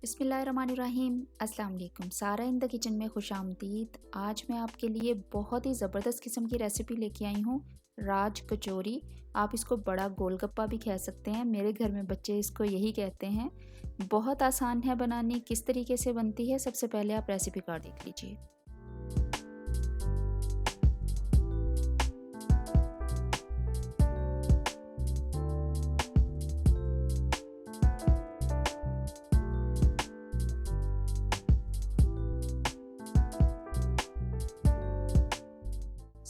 बिस्मिल्लाहिर्रहमानिर्रहीम। अस्सलाम वालेकुम। सारा इन द किचन में खुशामदीद। आज मैं आपके लिए बहुत ही ज़बरदस्त किस्म की रेसिपी लेके आई हूँ, राज कचौरी। आप इसको बड़ा गोलगप्पा भी कह सकते हैं, मेरे घर में बच्चे इसको यही कहते हैं। बहुत आसान है बनानी। किस तरीके से बनती है, सबसे पहले आप रेसिपी कार्ड देख लीजिए।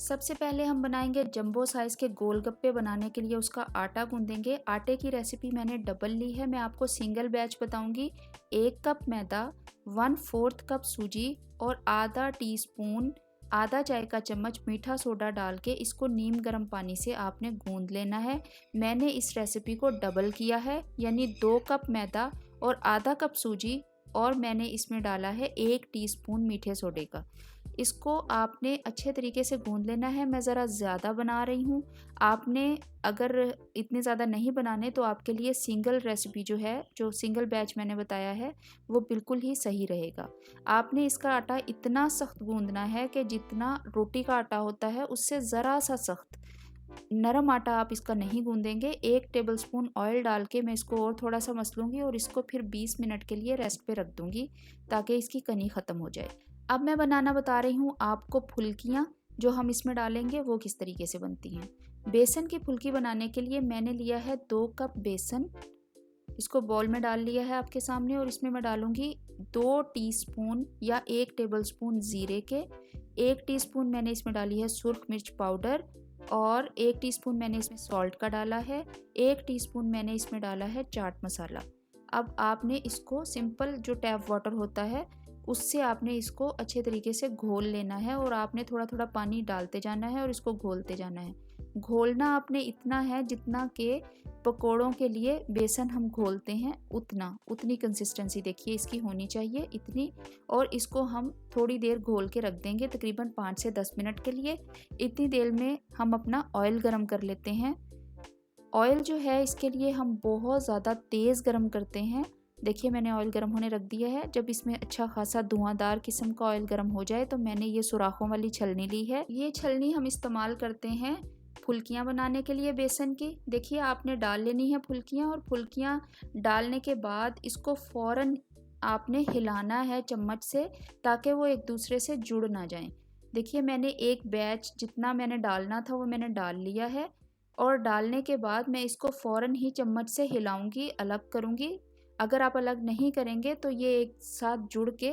सबसे पहले हम बनाएंगे जंबो साइज़ के गोलगप्पे। बनाने के लिए उसका आटा गूंदेंगे। आटे की रेसिपी मैंने डबल ली है, मैं आपको सिंगल बैच बताऊंगी। 1 कप मैदा, 1/4 कप सूजी और आधा चाय का चम्मच मीठा सोडा डाल के इसको नीम गर्म पानी से आपने गूंद लेना है। मैंने इस रेसिपी को डबल किया है, यानी 2 कप मैदा और आधा कप सूजी, और मैंने इसमें डाला है 1 टीस्पून मीठे सोडे का। इसको आपने अच्छे तरीके से गूंद लेना है। मैं ज़रा ज़्यादा बना रही हूँ, आपने अगर इतने ज़्यादा नहीं बनाने तो आपके लिए सिंगल रेसिपी जो सिंगल बैच मैंने बताया है वो बिल्कुल ही सही रहेगा। आपने इसका आटा इतना सख्त गूंदना है कि जितना रोटी का आटा होता है उससे ज़रा सा सख्त। नरम आटा आप इसका नहीं गूंदेंगे। 1 टेबलस्पून ऑयल डाल के मैं इसको और थोड़ा सा मसलूंगी और इसको फिर 20 मिनट के लिए रेस्ट पे रख दूंगी ताकि इसकी कनी ख़त्म हो जाए। अब मैं बनाना बता रही हूँ आपको। फुल्कियाँ जो हम इसमें डालेंगे वो किस तरीके से बनती हैं। बेसन की फुल्की बनाने के लिए मैंने लिया है 2 कप बेसन। इसको बॉल में डाल लिया है आपके सामने, और इसमें मैं डालूंगी 2 टीस्पून या 1 टेबलस्पून ज़ीरे के। 1 टीस्पून मैंने इसमें डाली है सुर्ख मिर्च पाउडर, और 1 टीस्पून मैंने इसमें सॉल्ट का डाला है। 1 टीस्पून मैंने इसमें डाला है चाट मसाला। अब आपने इसको सिंपल जो टैप वाटर होता है उससे आपने इसको अच्छे तरीके से घोल लेना है, और आपने थोड़ा थोड़ा पानी डालते जाना है और इसको घोलते जाना है। घोलना आपने इतना है जितना के पकोड़ों के लिए बेसन हम घोलते हैं उतनी कंसिस्टेंसी देखिए इसकी होनी चाहिए, इतनी। और इसको हम थोड़ी देर घोल के रख देंगे, तकरीबन 5 से 10 मिनट के लिए। इतनी देर में हम अपना ऑयल गरम कर लेते हैं। ऑयल जो है इसके लिए हम बहुत ज़्यादा तेज़ गरम करते हैं। देखिए मैंने ऑयल गरम होने रख दिया है। जब इसमें अच्छा खासा धुआंधार किस्म का ऑयल गरम हो जाए तो मैंने ये सुराखों वाली छलनी ली है। ये छलनी हम इस्तेमाल करते हैं फुल्कियाँ बनाने के लिए बेसन की। देखिए आपने डाल लेनी है फुल्कियाँ, और फुल्कियाँ डालने के बाद इसको फ़ौरन आपने हिलाना है चम्मच से ताकि वो एक दूसरे से जुड़ ना जाएं। देखिए मैंने एक बैच जितना मैंने डालना था वो मैंने डाल लिया है, और डालने के बाद मैं इसको फ़ौरन ही चम्मच से हिलाऊंगी, अलग करूंगी। अगर आप अलग नहीं करेंगे तो ये एक साथ जुड़ के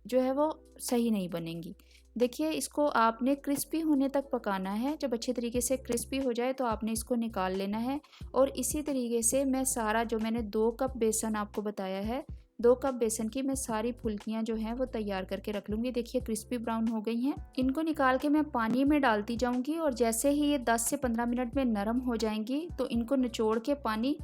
जो है वो सही नहीं बनेंगी। देखिए इसको आपने क्रिस्पी होने तक पकाना है। जब अच्छे तरीके से क्रिस्पी हो जाए तो आपने इसको निकाल लेना है। और इसी तरीके से मैं सारा जो मैंने 2 कप बेसन आपको बताया है, 2 कप बेसन की मैं सारी फुल्कियाँ जो हैं वो तैयार करके रख लूँगी। देखिए क्रिस्पी ब्राउन हो गई हैं। इनको निकाल के मैं पानी में डालती जाऊँगी, और जैसे ही ये 10 से 15 मिनट में नरम हो जाएंगी तो इनको निचोड़ के पानी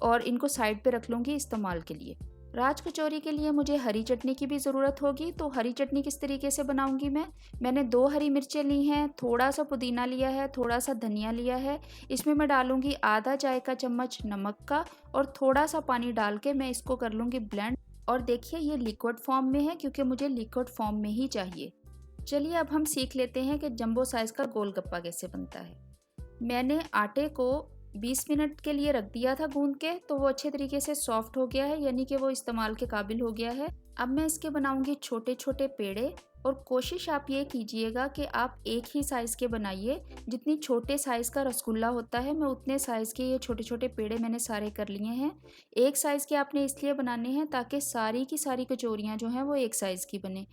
और इनको साइड पे रख लूँगी इस्तेमाल के लिए। राज कचौरी के लिए मुझे हरी चटनी की भी ज़रूरत होगी, तो हरी चटनी किस तरीके से बनाऊंगी मैंने 2 हरी मिर्चें ली हैं, थोड़ा सा पुदीना लिया है, थोड़ा सा धनिया लिया है। इसमें मैं डालूंगी आधा चाय का चम्मच नमक का, और थोड़ा सा पानी डाल के मैं इसको कर लूँगी ब्लेंड। और देखिए ये लिक्विड फॉर्म में है क्योंकि मुझे लिक्विड फॉर्म में ही चाहिए। चलिए अब हम सीख लेते हैं कि जंबो साइज़ का गोलगप्पा कैसे बनता है। मैंने आटे को 20 मिनट के लिए रख दिया था गूंद के, तो वो अच्छे तरीके से सॉफ्ट हो गया है, यानी कि वो इस्तेमाल के काबिल हो गया है। अब मैं इसके बनाऊंगी छोटे छोटे पेड़े, और कोशिश आप ये कीजिएगा कि आप एक ही साइज़ के बनाइए। जितनी छोटे साइज़ का रसगुल्ला होता है मैं उतने साइज़ के ये छोटे छोटे पेड़े मैंने सारे कर लिए हैं। एक साइज़ के आपने इसलिए बनाने हैं ताकि सारी की सारी कचौरियाँ जो हैं वो एक साइज़ की बने।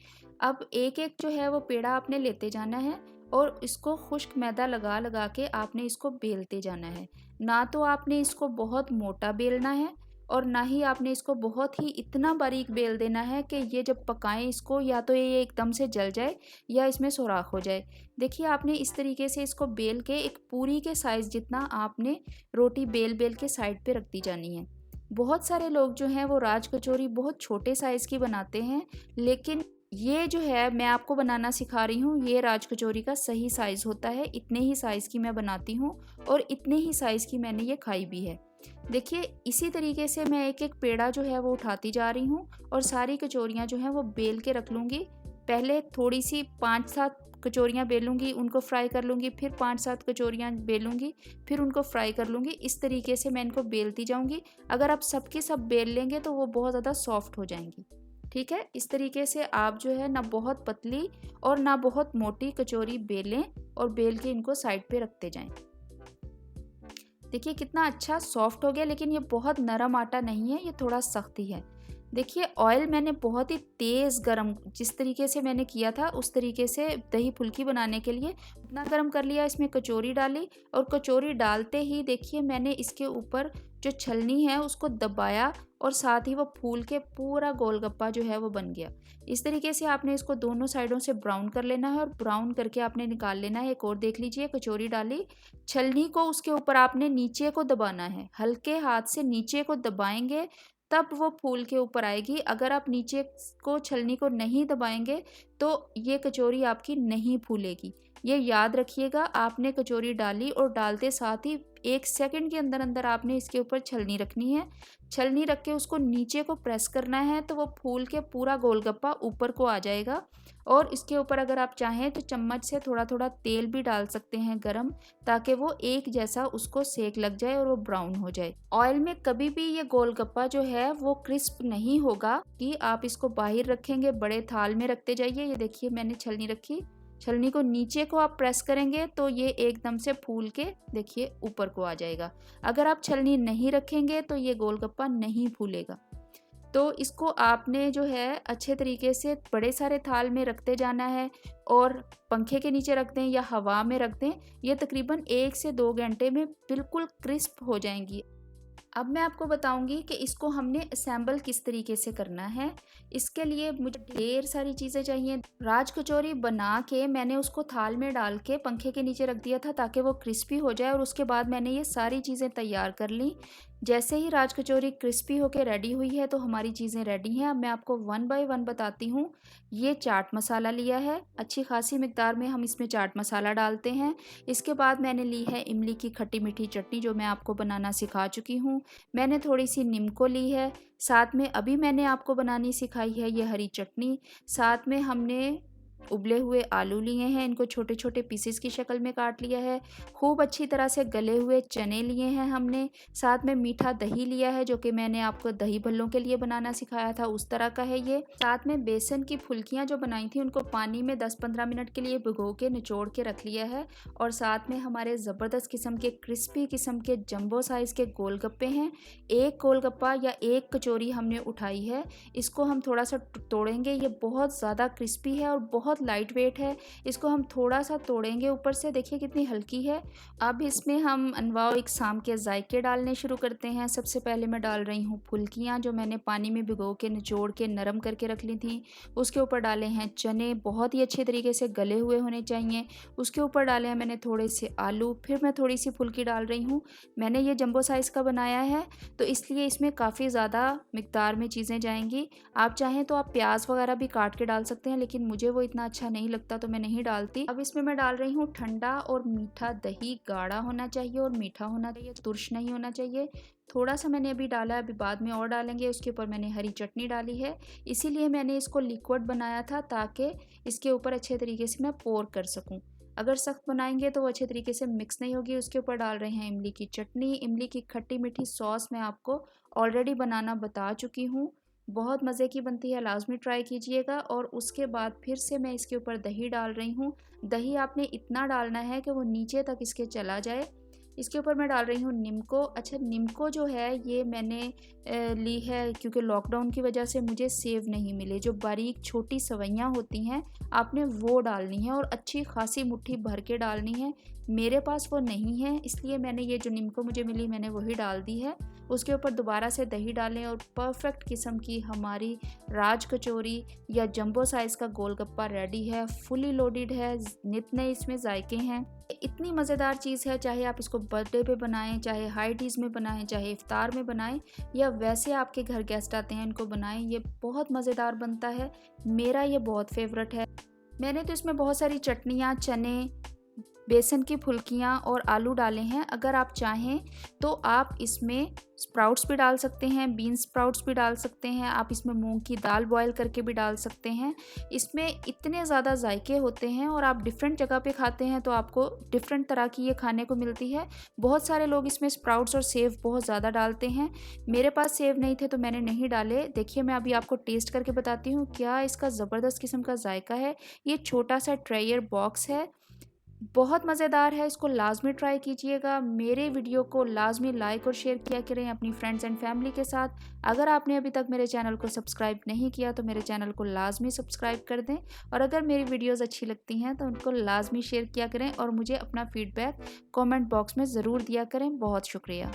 अब एक एक जो है वो पेड़ा आपने लेते जाना है, और इसको खुश्क मैदा लगा लगा के आपने इसको बेलते जाना है। ना तो आपने इसको बहुत मोटा बेलना है, और ना ही आपने इसको बहुत ही इतना बारीक बेल देना है कि ये जब पकाएं इसको या तो ये एकदम से जल जाए या इसमें सुराख हो जाए। देखिए आपने इस तरीके से इसको बेल के एक पूरी के साइज़ जितना आपने रोटी बेल बेल के साइड पे रखती जानी है। बहुत सारे लोग जो हैं वो राज कचौरी बहुत छोटे साइज़ की बनाते हैं, लेकिन ये जो है मैं आपको बनाना सिखा रही हूँ, ये राज कचौरी का सही साइज़ होता है। इतने ही साइज़ की मैं बनाती हूँ और इतने ही साइज़ की मैंने ये खाई भी है। देखिए इसी तरीके से मैं एक एक पेड़ा जो है वो उठाती जा रही हूँ और सारी कचौरियाँ जो हैं वो बेल के रख लूँगी। पहले थोड़ी सी 5-7 कचौरियाँ बेलूँगी, उनको फ्राई कर लूँगी, फिर 5-7 कचौरियाँ बेलूँगी, फिर उनको फ्राई कर लूँगी। इस तरीके से मैं इनको बेलती जाऊँगी। अगर आप सब की सब बेल लेंगे तो वो बहुत ज़्यादा सॉफ्ट हो जाएंगी। ठीक है, इस तरीके से आप जो है ना बहुत पतली और ना बहुत मोटी कचौरी बेलें और बेल के इनको साइड पे रखते जाएं। देखिए कितना अच्छा सॉफ्ट हो गया, लेकिन ये बहुत नरम आटा नहीं है, ये थोड़ा सख्त ही है। देखिए ऑयल मैंने बहुत ही तेज़ गरम, जिस तरीके से मैंने किया था उस तरीके से दही फुल्की बनाने के लिए इतना गरम कर लिया। इसमें कचौरी डाली और कचौरी डालते ही देखिए मैंने इसके ऊपर जो छलनी है उसको दबाया और साथ ही वो फूल के पूरा गोलगप्पा जो है वो बन गया। इस तरीके से आपने इसको दोनों साइडों से ब्राउन कर लेना है और ब्राउन करके आपने निकाल लेना है। एक और देख लीजिए, कचौरी डाली, छलनी को उसके ऊपर आपने नीचे को दबाना है, हल्के हाथ से नीचे को दबाएंगे तब वो फूल के ऊपर आएगी। अगर आप नीचे को छलनी को नहीं दबाएंगे तो ये कचौरी आपकी नहीं फूलेगी। ये याद रखिएगा। आपने कचौरी डाली और डालते साथ ही 1 सेकंड के अंदर अंदर आपने इसके ऊपर छलनी रखनी है। छलनी रख के उसको नीचे को प्रेस करना है तो वो फूल के पूरा गोलगप्पा ऊपर को आ जाएगा। और इसके ऊपर अगर आप चाहें तो चम्मच से थोड़ा थोड़ा तेल भी डाल सकते हैं गरम, ताकि वो एक जैसा उसको सेक लग जाए और वो ब्राउन हो जाए। ऑयल में कभी भी ये गोलगप्पा जो है वो क्रिस्प नहीं होगा कि आप इसको बाहर रखेंगे, बड़े थाल में रखते जाइए। ये देखिए मैंने छलनी रखी, छलनी को नीचे को आप प्रेस करेंगे तो ये एकदम से फूल के देखिए ऊपर को आ जाएगा। अगर आप छलनी नहीं रखेंगे तो ये गोलगप्पा नहीं फूलेगा। तो इसको आपने जो है अच्छे तरीके से बड़े सारे थाल में रखते जाना है और पंखे के नीचे रख दें या हवा में रख दें। ये तकरीबन 1 से 2 घंटे में बिल्कुल क्रिस्प हो जाएंगी। अब मैं आपको बताऊंगी कि इसको हमने असेंबल किस तरीके से करना है। इसके लिए मुझे ढेर सारी चीज़ें चाहिए। राज कचौरी बना के मैंने उसको थाल में डाल के पंखे के नीचे रख दिया था ताकि वो क्रिस्पी हो जाए, और उसके बाद मैंने ये सारी चीज़ें तैयार कर ली। जैसे ही राज कचौरी क्रिस्पी होके रेडी हुई है तो हमारी चीज़ें रेडी हैं। अब मैं आपको 1 बाय 1 बताती हूँ। ये चाट मसाला लिया है, अच्छी खासी मिकदार में हम इसमें चाट मसाला डालते हैं। इसके बाद मैंने ली है इमली की खट्टी मीठी चटनी, जो मैं आपको बनाना सिखा चुकी हूँ। मैंने थोड़ी सी नीमको ली है, साथ में अभी मैंने आपको बनानी सिखाई है ये हरी चटनी। साथ में हमने उबले हुए आलू लिए हैं, इनको छोटे छोटे पीसेस की शक्ल में काट लिया है। खूब अच्छी तरह से गले हुए चने लिए हैं हमने। साथ में मीठा दही लिया है, जो कि मैंने आपको दही भल्लों के लिए बनाना सिखाया था, उस तरह का है ये। साथ में बेसन की फुल्कियाँ जो बनाई थी उनको पानी में 10-15 मिनट के लिए भिगो के निचोड़ के रख लिया है। और साथ में हमारे ज़बरदस्त किस्म के क्रिस्पी किस्म के जंबो साइज़ के गोलगप्पे हैं। एक गोलगप्पा या एक कचौरी हमने उठाई है, इसको हम थोड़ा सा तोड़ेंगे। ये बहुत ज़्यादा क्रिस्पी है और बहुत लाइट वेट है। इसको हम थोड़ा सा तोड़ेंगे ऊपर से, देखिए कितनी हल्की है। अब इसमें हम अनवाओ इकसाम के जायके डालने शुरू करते हैं। सबसे पहले मैं डाल रही हूँ फुल्कियाँ, जो मैंने पानी में भिगो के निचोड़ के नरम करके रख ली थी। उसके ऊपर डाले हैं चने, बहुत ही अच्छे तरीके से गले हुए होने चाहिए। उसके ऊपर डाले हैं मैंने थोड़े से आलू, फिर मैं थोड़ी सी फुल्की डाल रही हूँ। मैंने ये जंबो साइज़ का बनाया है तो इसलिए इसमें काफ़ी ज़्यादा मिकदार में चीज़ें जाएंगी। आप चाहें तो आप प्याज वगैरह भी काट के डाल सकते हैं, लेकिन मुझे वो इतना अच्छा नहीं लगता तो मैं नहीं डालती। अब इसमें मैं डाल रही हूँ ठंडा और मीठा दही। गाढ़ा होना चाहिए और मीठा होना चाहिए, तुर्श नहीं होना चाहिए। थोड़ा सा मैंने अभी डाला है, अभी बाद में और डालेंगे। उसके ऊपर मैंने हरी चटनी डाली है, इसीलिए मैंने इसको लिक्विड बनाया था ताकि इसके ऊपर अच्छे तरीके से मैं पोर कर सकूँ। अगर सख्त बनाएंगे तो वो अच्छे तरीके से मिक्स नहीं होगी। उसके ऊपर डाल रहे हैं इमली की चटनी। इमली की खट्टी मीठी सॉस मैं आपको ऑलरेडी बनाना बता चुकी हूँ, बहुत मज़े की बनती है, लाजमी ट्राई कीजिएगा। और उसके बाद फिर से मैं इसके ऊपर दही डाल रही हूँ। दही आपने इतना डालना है कि वो नीचे तक इसके चला जाए। इसके ऊपर मैं डाल रही हूँ नीमको। अच्छा, नीमको जो है ये मैंने ली है क्योंकि लॉकडाउन की वजह से मुझे सेव नहीं मिले। जो बारीक छोटी सवैयाँ होती हैं आपने वो डालनी है और अच्छी खासी मुट्ठी भर के डालनी है। मेरे पास वो नहीं है, इसलिए मैंने ये जो नीमको मुझे मिली मैंने वही डाल दी है। उसके ऊपर दोबारा से दही डालें और परफेक्ट किस्म की हमारी राज कचौरी या जंबो साइज़ का गोलगप्पा रेडी है। फुली लोडेड है, नित नए इसमें जायके हैं। इतनी मज़ेदार चीज़ है, चाहे आप इसको बर्थडे पे बनाएं, चाहे हाई टीज़ में बनाएं, चाहे इफ्तार में बनाएं, या वैसे आपके घर गेस्ट आते हैं इनको बनाएं। ये बहुत मज़ेदार बनता है, मेरा ये बहुत फेवरेट है। मैंने तो इसमें बहुत सारी चटनियाँ, चने, बेसन की फुल्कियाँ और आलू डाले हैं। अगर आप चाहें तो आप इसमें स्प्राउट्स भी डाल सकते हैं, बीन्स स्प्राउट्स भी डाल सकते हैं, आप इसमें मूंग की दाल बॉयल करके भी डाल सकते हैं। इसमें इतने ज़्यादा जायके होते हैं और आप डिफरेंट जगह पे खाते हैं तो आपको डिफरेंट तरह की ये खाने को मिलती है। बहुत सारे लोग इसमें स्प्राउट्स और सेव बहुत ज़्यादा डालते हैं। मेरे पास सेव नहीं थे तो मैंने नहीं डाले। देखिए मैं अभी आपको टेस्ट करके बताती हूँ क्या इसका ज़बरदस्त किस्म का जायका है। ये छोटा सा ट्रायर बॉक्स है, बहुत मज़ेदार है, इसको लाज़मी ट्राई कीजिएगा। मेरे वीडियो को लाज़मी लाइक और शेयर किया करें अपनी फ्रेंड्स एंड फैमिली के साथ। अगर आपने अभी तक मेरे चैनल को सब्सक्राइब नहीं किया तो मेरे चैनल को लाज़मी सब्सक्राइब कर दें और अगर मेरी वीडियोस अच्छी लगती हैं तो उनको लाज़मी शेयर किया करें और मुझे अपना फीडबैक कमेंट बॉक्स में ज़रूर दिया करें। बहुत शुक्रिया।